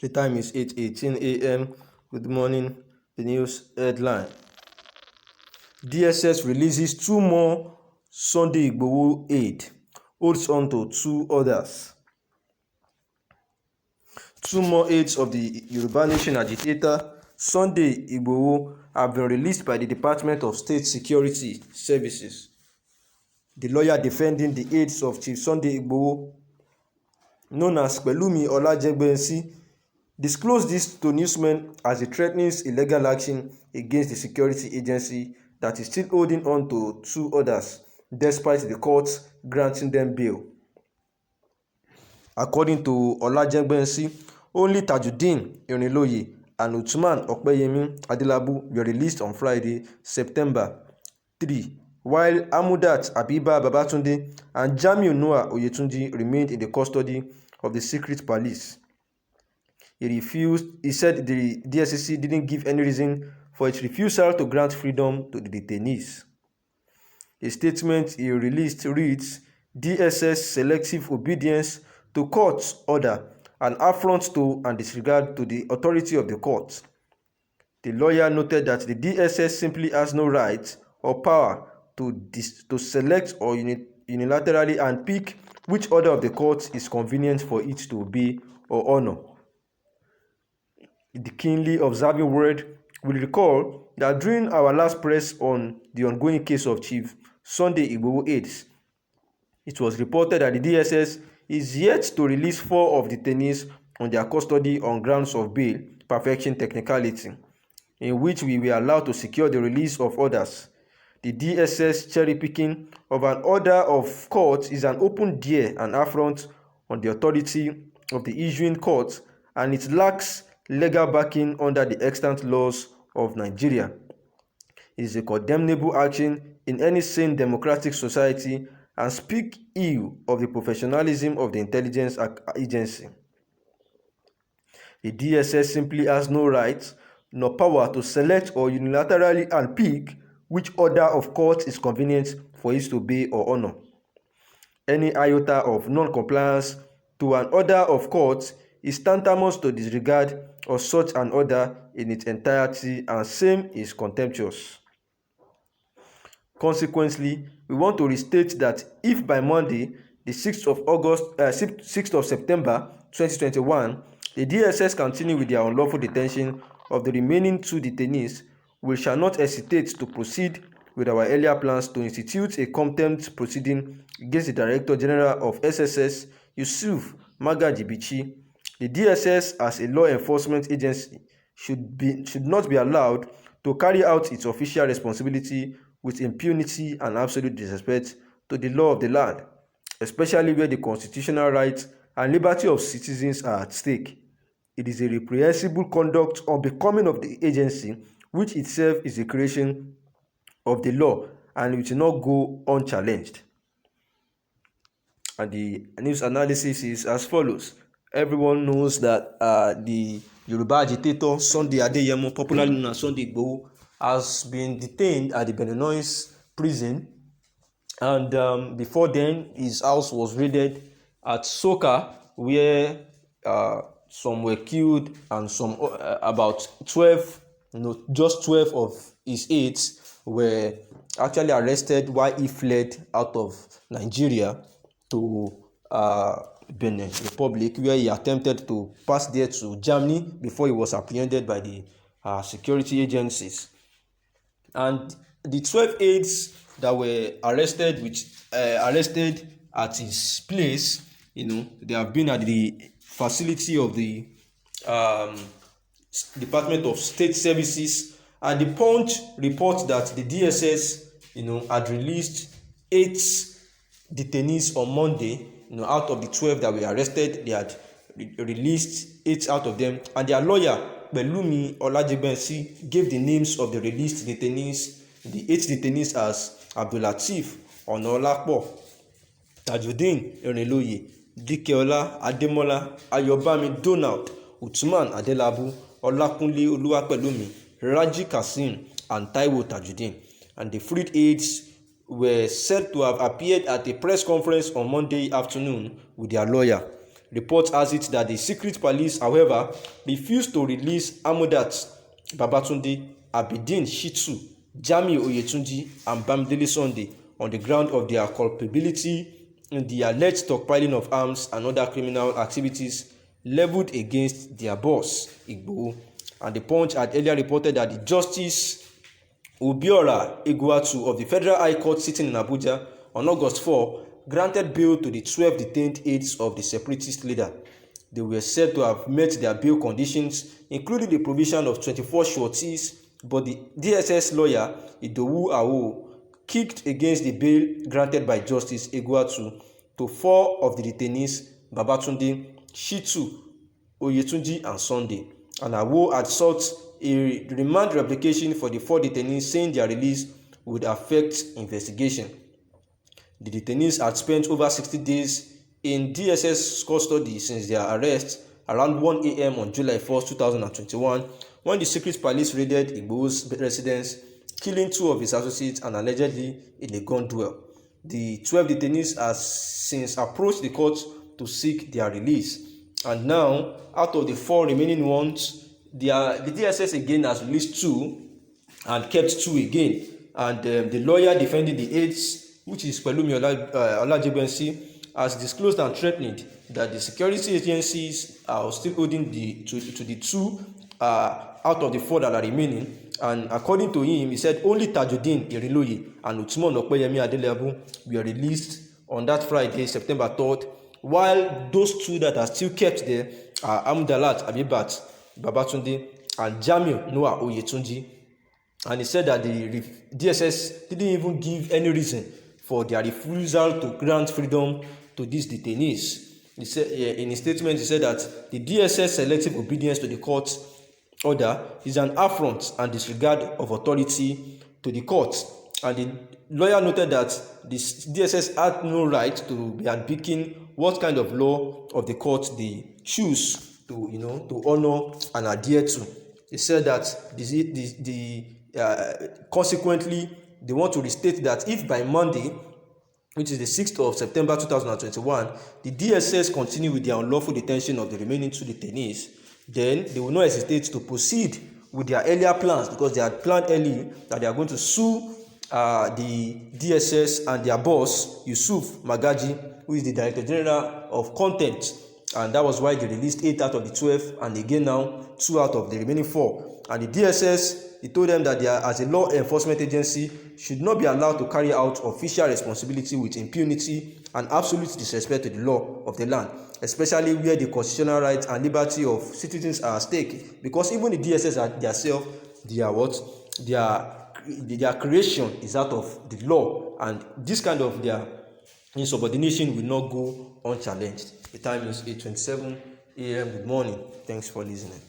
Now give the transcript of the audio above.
The time is 8:18 a.m. Good morning. The news headline. DSS releases 2 more Sunday Igboho aid, holds on to 2 others. 2 more aides of the Yoruba Nation agitator Sunday Igboho have been released by the Department of State Security Services. The lawyer defending the aides of Chief Sunday Igboho, known as Pelumi Olajegbensi, disclosed this to newsmen as it threatens illegal action against the security agency that is still holding on to 2 others despite the courts granting them bail. According to Olajegbensi, only Tajuddin Irinloye and Uthman Okpeyemi Adelabu were released on Friday, September 3, while Amudat Abiba Babatunde and Jamiu Noah Oyetunji remained in the custody of the secret police. He said the DSS didn't give any reason for its refusal to grant freedom to the detainees. A statement he released reads, DSS selective obedience to court's order, an affront to and disregard to the authority of the court. The lawyer noted that the DSS simply has no right or power to select or unilaterally unpick which order of the court is convenient for it to obey or honor. The keenly observing world will recall that during our last press on the ongoing case of Chief Sunday Igboho aides, it was reported that the DSS is yet to release 4 of the detainees on their custody on grounds of bail perfection technicality, in which we were allowed to secure the release of others. The DSS cherry-picking of an order of court is an open dare and affront on the authority of the issuing court, and it lacks legal backing under the extant laws of Nigeria. It is a condemnable action in any sane democratic society and speaks ill of the professionalism of the intelligence agency. The DSS simply has no right nor power to select or unilaterally unpick which order of court is convenient for it to obey or honor. Any iota of non-compliance to an order of court is tantamount to disregard of such an order in its entirety, and same is contemptuous. Consequently, we want to restate that if by Monday, the 6th of September 2021, the DSS continue with their unlawful detention of the remaining 2 detainees, we shall not hesitate to proceed with our earlier plans to institute a contempt proceeding against the Director General of SSS, Yusuf Magaji Bichi. The DSS, as a law enforcement agency, should not be allowed to carry out its official responsibility with impunity and absolute disrespect to the law of the land, especially where the constitutional rights and liberty of citizens are at stake. It is a reprehensible conduct unbecoming of the agency, which itself is a creation of the law, and it will not go unchallenged. And the news analysis is as follows. Everyone knows that the Yoruba agitator Sunday Adeyemo, popularly known as Sunday Igboho, has been detained at the Beninois prison, and before then his house was raided at Soka, where some were killed and some about 12, just 12 of his aides were actually arrested while he fled out of Nigeria to Benin Republic, where he attempted to pass there to Germany before he was apprehended by the security agencies. And the 12 aides that were arrested at his place, they have been at the facility of the Department of State Services, and the Punch reports that the DSS, had released 8 detainees on Monday. Out of the 12 that were arrested, they had released 8 out of them, and their lawyer Pelumi Olajegbensi gave the names of the released detainees, the 8 detainees, as Abdulateef Onolapo, Tajuddin Irinloye, Dikeola Ademola, Ayobami Donald, Uthman Adelabu, Olakunle Oluwapelumi, Raji Kasim, and Taiwo Tajuddin. And the freed aides were said to have appeared at a press conference on Monday afternoon with their lawyer. Report has it that the secret police, however, refused to release Amudat Babatunde, Abidin Shitu, Jamiu Oyetunji, and Bamidele Sunday on the ground of their culpability in the alleged stockpiling of arms and other criminal activities leveled against their boss, Igboho. And the Punch had earlier reported that the Justice Obiora Egwuatu of the Federal High Court sitting in Abuja on August 4 granted bail to the 12 detained aides of the separatist leader. They were said to have met their bail conditions, including the provision of 24 sureties, but the DSS lawyer, Idowu Awo, kicked against the bail granted by Justice Egwuatu to 4 of the detainees, Babatunde, Shitu, Oyetunji, and Sunday. And Awo had sought a remand replication for the 4 detainees, saying their release would affect investigation. The detainees had spent over 60 days in DSS custody since their arrest around 1 a.m. on July 1, 2021, when the secret police raided Igboho's residence, killing 2 of his associates and allegedly in a gun duel. The 12 detainees have since approached the court to seek their release. And now, out of the 4 remaining ones, the DSS again has released 2 and kept 2 again. And the lawyer defending the aides, which is Pelumi Olajebensi, has disclosed and threatened that the security agencies are still holding the 2 out of the 4 that are remaining. And according to him, he said only Tajuddin Iriloye and Uthman Opeyemi Adeleabu were released on that Friday, September 3rd, while those 2 that are still kept there are Amdalat Abibat Babatunde and Jamiu Noah Oyetunji. And he said that the DSS didn't even give any reason for their refusal to grant freedom to these detainees. He said, in his statement, he said that the DSS selective obedience to the court's order is an affront and disregard of authority to the court. And the lawyer noted that the DSS had no right to be unpicking what kind of law of the court they choose to honor and adhere to. He said that consequently, they want to restate that if by Monday, which is the 6th of September 2021, the DSS continue with their unlawful detention of the remaining 2 detainees, then they will not hesitate to proceed with their earlier plans, because they had planned early that they are going to sue the DSS and their boss, Yusuf Magaji, who is the Director General of Content. And that was why they released 8 out of the 12, and again now 2 out of the remaining 4. And the DSS, he told them that they are, as a law enforcement agency, should not be allowed to carry out official responsibility with impunity and absolute disrespect to the law of the land, especially where the constitutional rights and liberty of citizens are at stake. Because even the DSS are themselves, their creation is out of the law, and this kind of their insubordination will not go unchallenged. The time is 8:27 a.m. Good morning. Thanks for listening.